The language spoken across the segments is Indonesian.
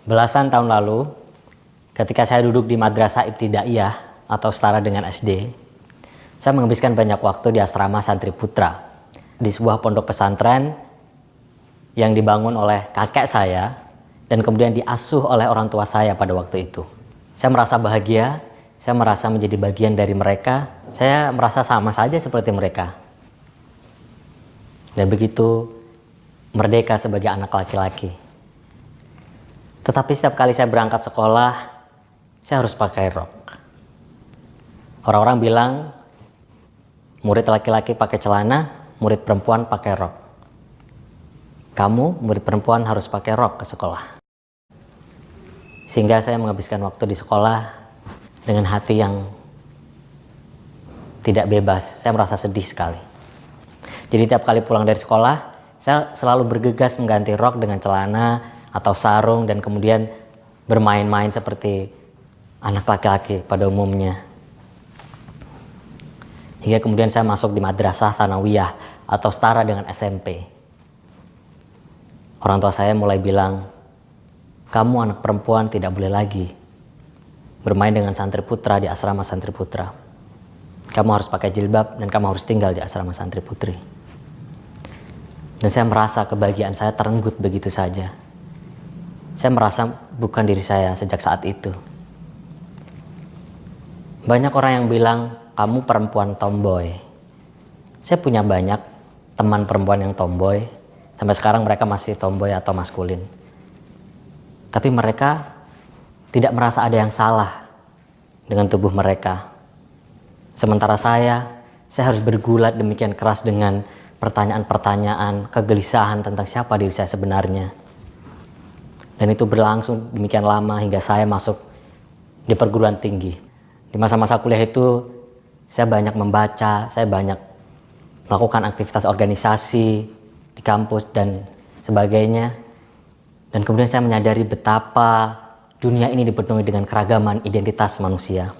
Belasan tahun lalu, ketika saya duduk di Madrasah Ibtidaiyah atau setara dengan SD, saya menghabiskan banyak waktu di asrama Santri Putra, di sebuah pondok pesantren yang dibangun oleh kakek saya dan kemudian diasuh oleh orang tua saya pada waktu itu. Saya merasa bahagia, saya merasa menjadi bagian dari mereka, saya merasa sama saja seperti mereka. Dan begitu merdeka sebagai anak laki-laki. Tetapi setiap kali saya berangkat sekolah, saya harus pakai rok. Orang-orang bilang, murid laki-laki pakai celana, murid perempuan pakai rok. Kamu, murid perempuan, harus pakai rok ke sekolah. Sehingga saya menghabiskan waktu di sekolah dengan hati yang tidak bebas. Saya merasa sedih sekali. Jadi tiap kali pulang dari sekolah, saya selalu bergegas mengganti rok dengan celana atau sarung dan kemudian bermain-main seperti anak laki-laki pada umumnya. Hingga kemudian saya masuk di Madrasah Tsanawiyah atau setara dengan SMP. Orang tua saya mulai bilang, kamu anak perempuan tidak boleh lagi bermain dengan santri putra di asrama santri putra. Kamu harus pakai jilbab dan kamu harus tinggal di asrama santri putri. Dan saya merasa kebahagiaan saya terenggut begitu saja. Saya merasa bukan diri saya sejak saat itu. Banyak orang yang bilang, kamu perempuan tomboy. Saya punya banyak teman perempuan yang tomboy. Sampai sekarang mereka masih tomboy atau maskulin. Tapi mereka tidak merasa ada yang salah dengan tubuh mereka. Sementara saya harus bergulat demikian keras dengan pertanyaan-pertanyaan, kegelisahan tentang siapa diri saya sebenarnya. Dan itu berlangsung demikian lama hingga saya masuk di perguruan tinggi. Di masa-masa kuliah itu saya banyak membaca, saya banyak melakukan aktivitas organisasi di kampus dan sebagainya. Dan kemudian saya menyadari betapa dunia ini dipenuhi dengan keragaman identitas manusia,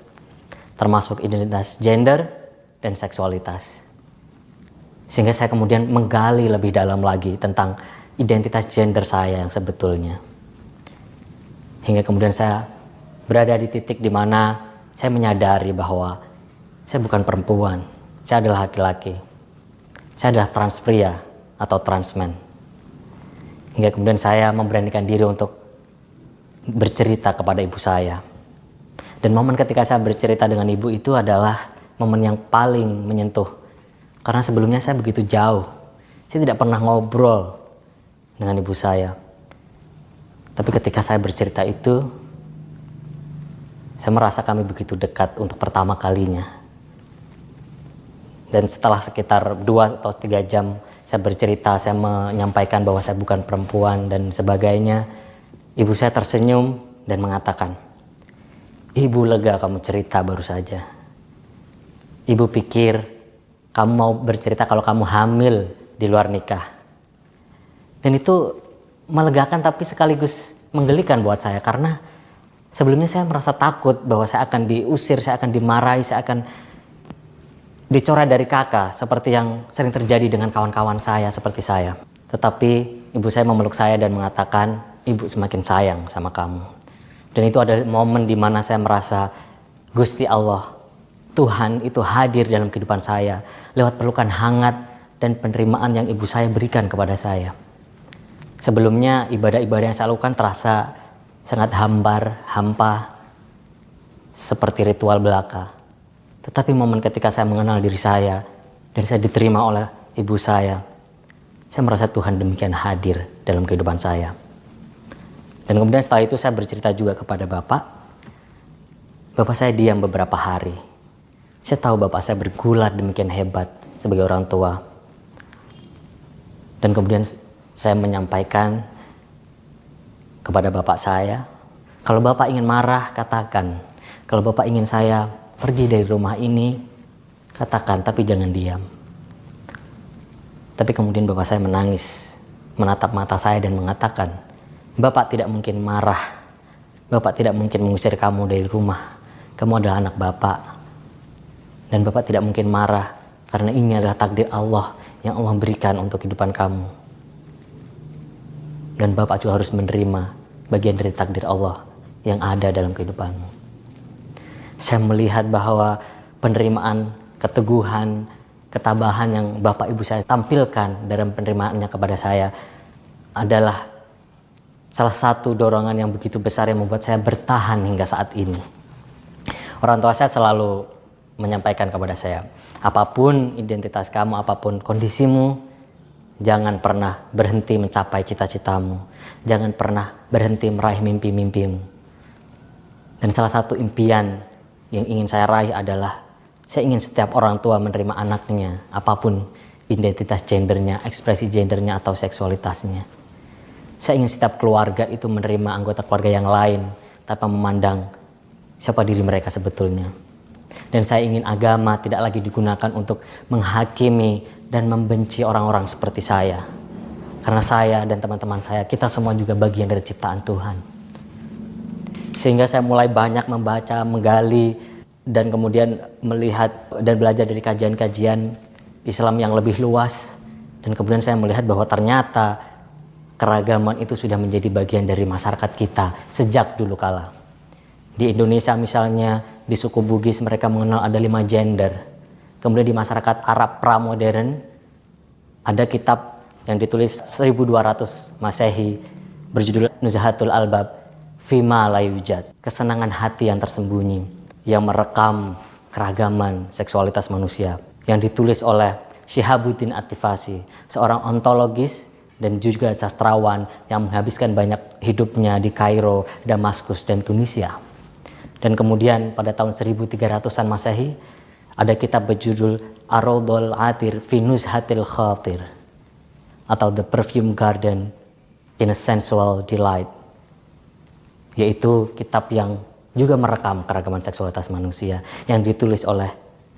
termasuk identitas gender dan seksualitas. Sehingga saya kemudian menggali lebih dalam lagi tentang identitas gender saya yang sebetulnya. Hingga kemudian saya berada di titik di mana saya menyadari bahwa saya bukan perempuan, saya adalah laki-laki. Saya adalah trans pria atau transman. Hingga kemudian saya memberanikan diri untuk bercerita kepada ibu saya. Dan momen ketika saya bercerita dengan ibu itu adalah momen yang paling menyentuh. Karena sebelumnya saya begitu jauh. Saya tidak pernah ngobrol dengan ibu saya. Tapi ketika saya bercerita itu, saya merasa kami begitu dekat untuk pertama kalinya. Dan setelah sekitar 2 atau 3 jam saya bercerita, saya menyampaikan bahwa saya bukan perempuan dan sebagainya. Ibu saya tersenyum dan mengatakan, "Ibu lega kamu cerita baru saja. Ibu pikir kamu mau bercerita kalau kamu hamil di luar nikah." Dan itu melegakan tapi sekaligus menggelikan buat saya, karena sebelumnya saya merasa takut bahwa saya akan diusir, saya akan dimarahi, saya akan dicoret dari kakak seperti yang sering terjadi dengan kawan-kawan saya seperti saya. Tetapi ibu saya memeluk saya dan mengatakan, "Ibu semakin sayang sama kamu." Dan itu adalah momen di mana saya merasa Gusti Allah, Tuhan itu hadir dalam kehidupan saya lewat pelukan hangat dan penerimaan yang ibu saya berikan kepada saya. Sebelumnya ibadah-ibadah yang saya lakukan terasa sangat hampa, seperti ritual belaka. Tetapi momen ketika saya mengenal diri saya dan saya diterima oleh ibu saya merasa Tuhan demikian hadir dalam kehidupan saya. Dan kemudian setelah itu saya bercerita juga kepada Bapak. Bapak saya diam beberapa hari. Saya tahu Bapak saya bergulat demikian hebat sebagai orang tua. Dan kemudian saya menyampaikan kepada Bapak saya, kalau Bapak ingin marah, katakan. Kalau Bapak ingin saya pergi dari rumah ini, katakan, tapi jangan diam. Tapi kemudian Bapak saya menangis, menatap mata saya dan mengatakan, Bapak tidak mungkin marah. Bapak tidak mungkin mengusir kamu dari rumah. Kamu adalah anak Bapak. Dan Bapak tidak mungkin marah karena ini adalah takdir Allah yang Allah berikan untuk kehidupan kamu. Dan Bapak juga harus menerima bagian dari takdir Allah yang ada dalam kehidupanmu. Saya melihat bahwa penerimaan, keteguhan, ketabahan yang Bapak Ibu saya tampilkan dalam penerimaannya kepada saya adalah salah satu dorongan yang begitu besar yang membuat saya bertahan hingga saat ini. Orang tua saya selalu menyampaikan kepada saya, apapun identitas kamu, apapun kondisimu, jangan pernah berhenti mencapai cita-citamu. Jangan pernah berhenti meraih mimpi-mimpimu. Dan salah satu impian yang ingin saya raih adalah saya ingin setiap orang tua menerima anaknya, apapun identitas gendernya, ekspresi gendernya, atau seksualitasnya. Saya ingin setiap keluarga itu menerima anggota keluarga yang lain tanpa memandang siapa diri mereka sebetulnya. Dan saya ingin agama tidak lagi digunakan untuk menghakimi dan membenci orang-orang seperti saya. Karena saya dan teman-teman saya, kita semua juga bagian dari ciptaan Tuhan. Sehingga saya mulai banyak membaca, menggali, dan kemudian melihat dan belajar dari kajian-kajian Islam yang lebih luas. Dan kemudian saya melihat bahwa ternyata keragaman itu sudah menjadi bagian dari masyarakat kita sejak dulu kala. Di Indonesia misalnya, di suku Bugis mereka mengenal ada 5 gender. Kemudian di masyarakat Arab pramodern ada kitab yang ditulis 1200 Masehi berjudul Nuzhatul Albab Fima la yujad, kesenangan hati yang tersembunyi, yang merekam keragaman seksualitas manusia, yang ditulis oleh Syihabuddin At-Tifasi, seorang ontologis dan juga sastrawan yang menghabiskan banyak hidupnya di Kairo, Damaskus, dan Tunisia. Dan kemudian pada tahun 1300-an Masehi ada kitab berjudul Ar-Raudhul Atir fi Nuzhatil Khatir, atau The Perfume Garden in a Sensual Delight, yaitu kitab yang juga merekam keragaman seksualitas manusia yang ditulis oleh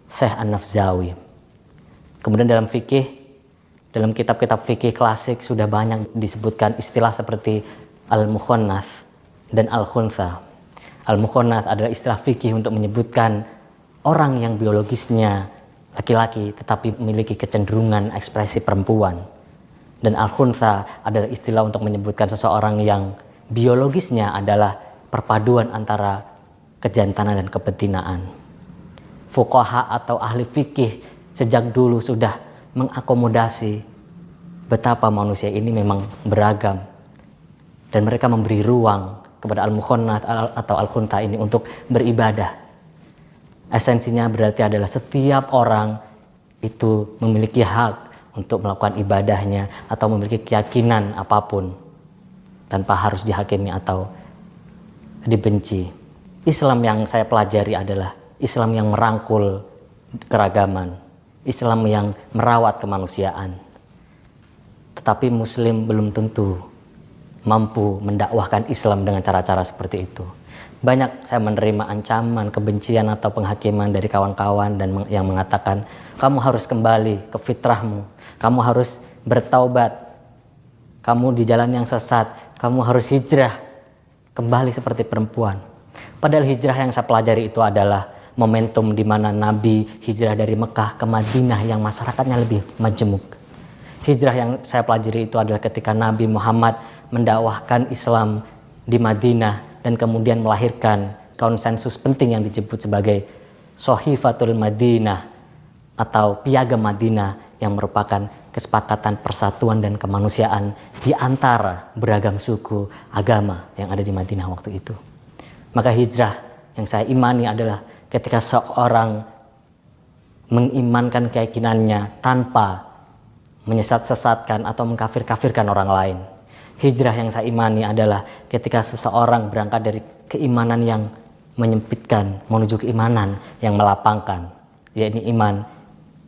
Syekh An-Nafzawi. Kemudian dalam fikih, dalam kitab-kitab fikih klasik sudah banyak disebutkan istilah seperti al-mukhonnath dan al-khuntha. Al-mukhonnath adalah istilah fikih untuk menyebutkan orang yang biologisnya laki-laki tetapi memiliki kecenderungan ekspresi perempuan. Dan al-khuntha adalah istilah untuk menyebutkan seseorang yang biologisnya adalah perpaduan antara kejantanan dan kebetinaan. Fuqaha atau ahli fikih sejak dulu sudah mengakomodasi betapa manusia ini memang beragam, dan mereka memberi ruang kepada al-mukhonnath atau al-khuntha ini untuk beribadah. Esensinya berarti adalah setiap orang itu memiliki hak untuk melakukan ibadahnya atau memiliki keyakinan apapun tanpa harus dihakimi atau dibenci. Islam yang saya pelajari adalah Islam yang merangkul keragaman, Islam yang merawat kemanusiaan. Tetapi Muslim belum tentu mampu mendakwahkan Islam dengan cara-cara seperti itu. Banyak saya menerima ancaman, kebencian atau penghakiman dari kawan-kawan dan yang mengatakan, kamu harus kembali ke fitrahmu, kamu harus bertaubat, kamu di jalan yang sesat, kamu harus hijrah kembali seperti perempuan. Padahal hijrah yang saya pelajari itu adalah momentum di mana Nabi hijrah dari Mekah ke Madinah yang masyarakatnya lebih majemuk. Hijrah yang saya pelajari itu adalah ketika Nabi Muhammad mendakwahkan Islam di Madinah dan kemudian melahirkan konsensus penting yang disebut sebagai Sohifatul Madinah atau Piagam Madinah, yang merupakan kesepakatan persatuan dan kemanusiaan di antara beragam suku agama yang ada di Madinah waktu itu. Maka hijrah yang saya imani adalah ketika seorang mengimankan keyakinannya tanpa menyesat-sesatkan atau mengkafir-kafirkan orang lain. Hijrah yang saya imani adalah ketika seseorang berangkat dari keimanan yang menyempitkan menuju keimanan yang melapangkan, yakni iman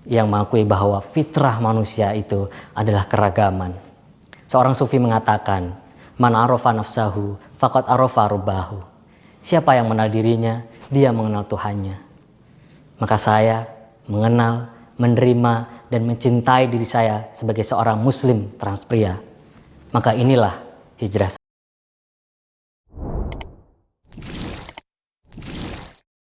yang mengakui bahwa fitrah manusia itu adalah keragaman. Seorang sufi mengatakan, man arafa nafsahu faqad arafa rabbahu. Siapa yang mengenal dirinya, dia mengenal Tuhannya. Maka saya mengenal, menerima, dan mencintai diri saya sebagai seorang muslim transpria. Maka inilah hijrah